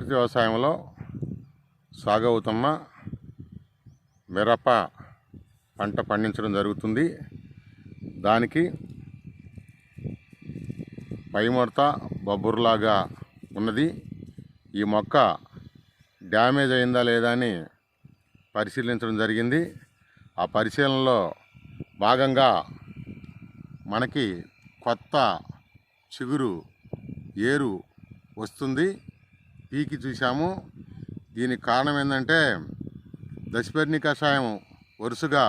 ప్రకృతి వ్యవసాయంలో సాగవుతున్న మిరప పంట పండించడం జరుగుతుంది. దానికి పైముడత బొబ్బురులాగా ఉన్నది. ఈ మొక్క డ్యామేజ్ అయిందా లేదా అని పరిశీలించడం జరిగింది. ఆ పరిశీలనలో భాగంగా మనకి కొత్త చిగురు ఏరు వస్తుంది. పీకి చూసాము. దీనికి కారణం ఏంటంటే దశపర్ణి కషాయం వరుసగా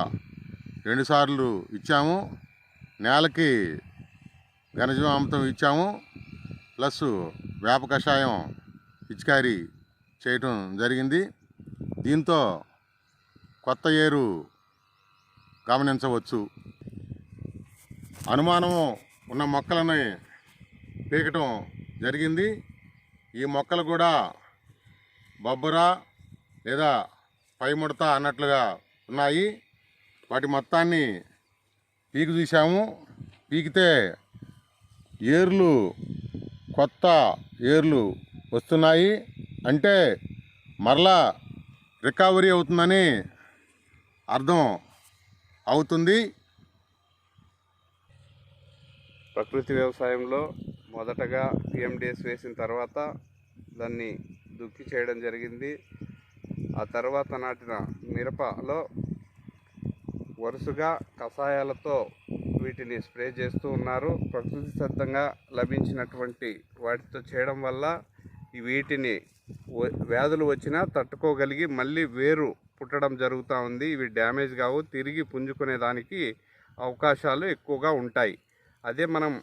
2 సార్లు ఇచ్చాము. నేలకి ఘనజీవామృతం ఇచ్చాము, ప్లస్ వేప కషాయం పిచికారీ చేయటం జరిగింది. దీంతో కొత్త ఏరు గమనించవచ్చు. అనుమానము ఉన్న మొక్కలని పీకటం జరిగింది. ఈ మొక్కలు కూడా బొబ్బర లేదా పైముడత అన్నట్లుగా ఉన్నాయి. వాటి మొత్తాన్ని పీకి చూసాము. పీకితే ఏర్లు, కొత్త ఏర్లు వస్తున్నాయి. అంటే మరలా రికవరీ అవుతుందని అర్థం అవుతుంది. ప్రకృతి వ్యవసాయంలో మొదటగా PMDS వేసిన తర్వాత దాన్ని దుక్కి చేయడం జరిగింది. ఆ తర్వాత నాటిన మిరపలో వరుసగా కషాయాలతో వీటిని స్ప్రే చేస్తూ ఉన్నారు. ప్రకృతి సిద్ధంగా లభించినటువంటి వాటితో చేయడం వల్ల వీటిని వ్యాధులు వచ్చినా తట్టుకోగలిగి మళ్ళీ వేరు పుట్టడం జరుగుతూ ఉంది. ఇవి డ్యామేజ్ కావు, తిరిగి పుంజుకునే దానికి అవకాశాలు ఎక్కువగా ఉంటాయి. అదే మనం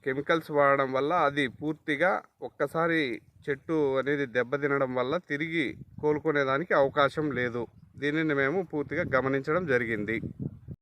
కెమికల్స్ వాడడం వల్ల అది పూర్తిగా ఒక్కసారి చెట్టు అనేది దెబ్బతినడం వల్ల తిరిగి కోలుకునేదానికి అవకాశం లేదు. దీనిని మేము పూర్తిగా గమనించడం జరిగింది.